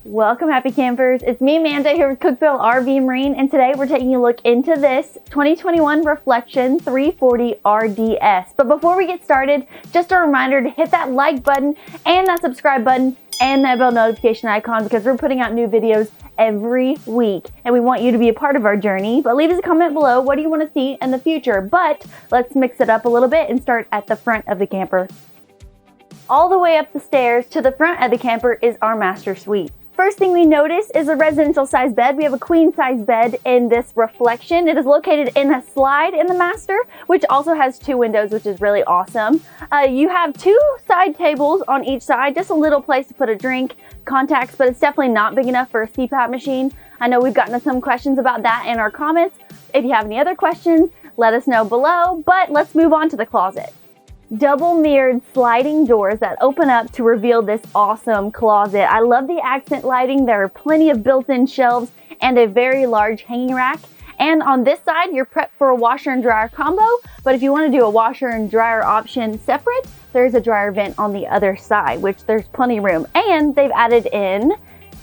Welcome, happy campers. It's me, Amanda, here with Cookeville RV Marine, and today we're taking a look into this 2021 Reflection 340 RDS. But before we get started, just a reminder to hit that like button and that subscribe button and that bell notification icon, because we're putting out new videos every week and we want you to be a part of our journey. But leave us a comment below, what do you want to see in the future? But let's mix it up a little bit and start at the front of the camper. All the way up the stairs to the front of the camper is our master suite. First thing we notice is a residential size bed. We have a queen size bed in this Reflection. It is located in a slide in the master, which also has 2 windows, which is really awesome. You have 2 side tables on each side, just a little place to put a drink, contacts, but it's definitely not big enough for a CPAP machine. I know we've gotten some questions about that in our comments. If you have any other questions, let us know below, but let's move on to the closet. Double mirrored sliding doors that open up to reveal this awesome closet. I love the accent lighting. There are plenty of built-in shelves and a very large hanging rack. And on this side, you're prepped for a washer and dryer combo. But if you want to do a washer and dryer option separate, there's a dryer vent on the other side, which there's plenty of room. And they've added in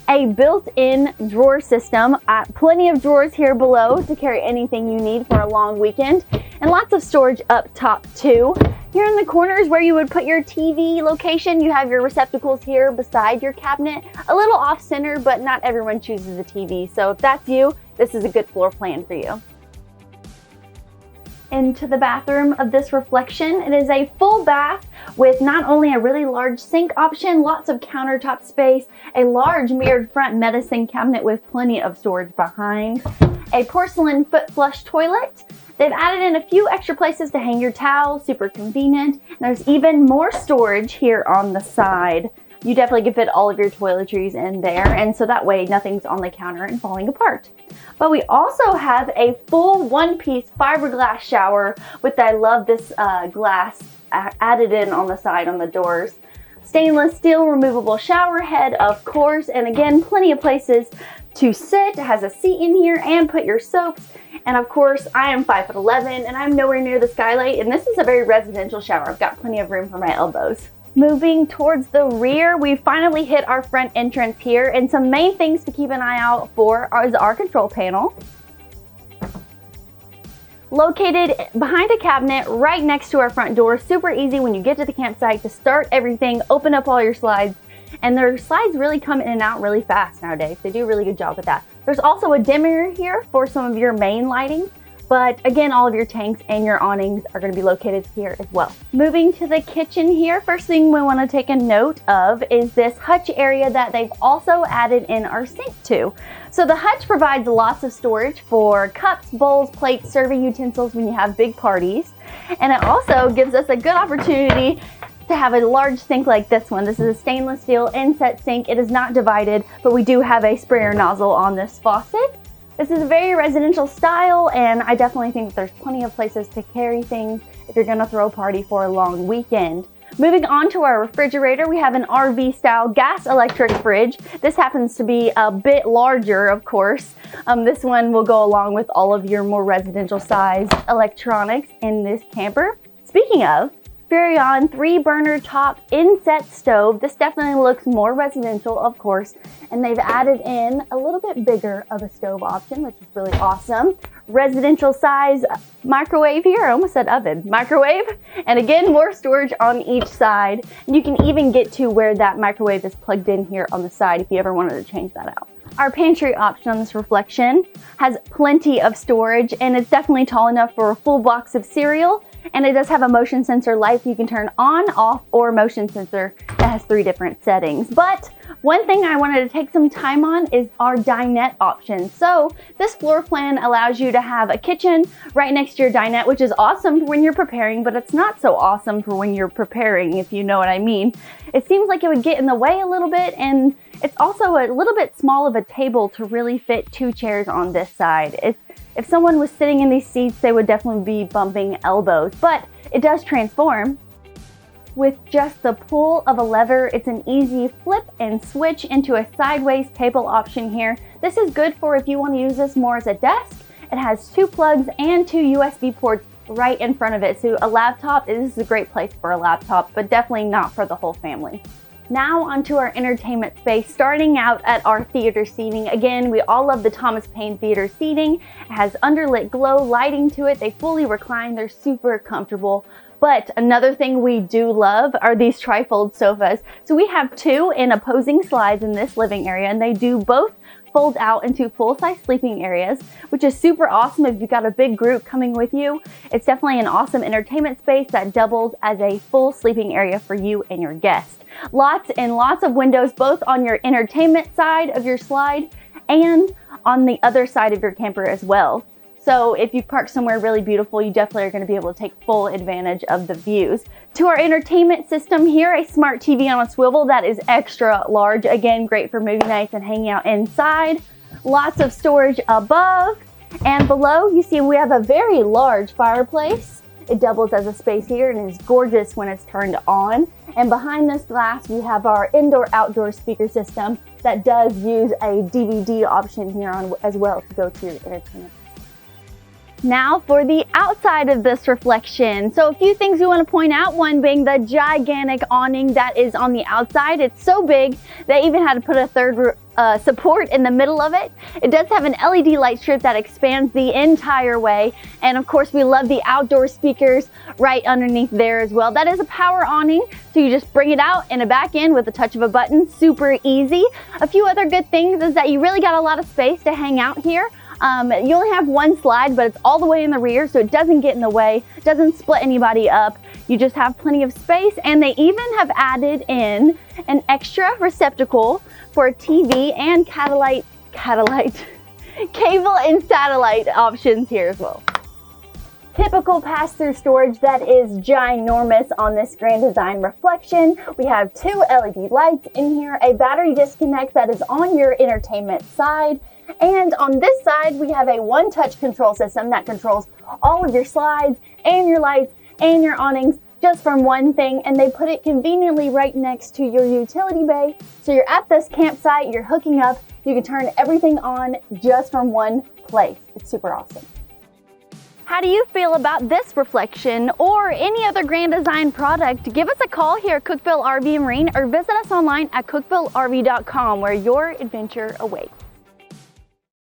a built-in drawer system. Plenty of drawers here below to carry anything you need for a long weekend. And lots of storage up top too. Here in the corners where you would put your TV location, you have your receptacles here beside your cabinet. A little off center, but not everyone chooses a TV. So if that's you, this is a good floor plan for you. Into the bathroom of this Reflection. It is a full bath with not only a really large sink option, lots of countertop space, a large mirrored front medicine cabinet with plenty of storage behind, a porcelain foot flush toilet. They've added in a few extra places to hang your towels, super convenient. And there's even more storage here on the side. You definitely can fit all of your toiletries in there, and so that way nothing's on the counter and falling apart. But we also have a full one-piece fiberglass shower with, I love this glass added in on the side on the doors. Stainless steel removable shower head, of course, and again, plenty of places to sit. It has a seat in here and put your soaps. And of course, I am 5'11" and I'm nowhere near the skylight, and this is a very residential shower. I've got plenty of room for my elbows. Moving towards the rear, we finally hit our front entrance here, and some main things to keep an eye out for is our control panel. Located behind a cabinet right next to our front door. Super easy when you get to the campsite to start everything, open up all your slides, and their slides really come in and out really fast nowadays. They do a really good job with that. There's also a dimmer here for some of your main lighting, but again, all of your tanks and your awnings are going to be located here as well. Moving to the kitchen here, first thing we want to take a note of is this hutch area that they've also added in our sink to. So the hutch provides lots of storage for cups, bowls, plates, serving utensils when you have big parties. And it also gives us a good opportunity to have a large sink like this one. This is a stainless steel inset sink. It is not divided, but we do have a sprayer nozzle on this faucet. This is a very residential style, and I definitely think that there's plenty of places to carry things if you're gonna throw a party for a long weekend. Moving on to our refrigerator, we have an RV style gas electric fridge. This happens to be a bit larger, of course. This one will go along with all of your more residential size electronics in this camper. Speaking of, Furrion 3-burner top inset stove. This definitely looks more residential, of course, and they've added in a little bit bigger of a stove option, which is really awesome. Residential size microwave here. I almost said oven. Microwave, and again, more storage on each side. And you can even get to where that microwave is plugged in here on the side if you ever wanted to change that out. Our pantry option on this Reflection has plenty of storage, and it's definitely tall enough for a full box of cereal. And it does have a motion sensor light you can turn on, off, or motion sensor that has 3 different settings. But one thing I wanted to take some time on is our dinette option. So this floor plan allows you to have a kitchen right next to your dinette, which is awesome for when you're preparing, but it's not so awesome for when you're preparing, if you know what I mean. It seems like it would get in the way a little bit, and it's also a little bit small of a table to really fit 2 chairs on this side. If someone was sitting in these seats, they would definitely be bumping elbows, but it does transform. With just the pull of a lever, it's an easy flip and switch into a sideways table option here. This is good for if you want to use this more as a desk. It has 2 plugs and 2 USB ports right in front of it. So a laptop, this is a great place for a laptop, but definitely not for the whole family. Now onto our entertainment space, starting out at our theater seating. Again, we all love the Thomas Paine Theater seating. It has underlit glow lighting to it. They fully recline. They're super comfortable. But another thing we do love are these trifold sofas. So we have two in opposing slides in this living area, and they do both fold out into full-size sleeping areas, which is super awesome if you've got a big group coming with you. It's definitely an awesome entertainment space that doubles as a full sleeping area for you and your guests. Lots and lots of windows, both on your entertainment side of your slide and on the other side of your camper as well. So if you park somewhere really beautiful, you definitely are going to be able to take full advantage of the views. To our entertainment system here, a smart TV on a swivel that is extra large. Again, great for movie nights and hanging out inside. Lots of storage above and below. You see we have a very large fireplace. It doubles as a space heater and is gorgeous when it's turned on. And behind this glass, we have our indoor-outdoor speaker system that does use a DVD option here on as well to go to your entertainment. Now for the outside of this reflection. So a few things we want to point out, one being the gigantic awning that is on the outside. It's so big, they even had to put a third support in the middle of it. It does have an LED light strip that expands the entire way. And of course, we love the outdoor speakers right underneath there as well. That is a power awning, so you just bring it out and back in with the touch of a button. Super easy. A few other good things is that you really got a lot of space to hang out here. You only have one slide, but it's all the way in the rear, so it doesn't get in the way, doesn't split anybody up. You just have plenty of space, and they even have added in an extra receptacle for TV and cable and satellite options here as well. Typical pass-through storage that is ginormous on this Grand Design Reflection. We have two LED lights in here, a battery disconnect that is on your entertainment side. And on this side, we have a one-touch control system that controls all of your slides and your lights and your awnings just from one thing. And they put it conveniently right next to your utility bay. So you're at this campsite, you're hooking up, you can turn everything on just from one place. It's super awesome. How do you feel about this reflection or any other Grand Design product? Give us a call here at Cookeville RV and Marine or visit us online at cookvillerv.com where your adventure awaits.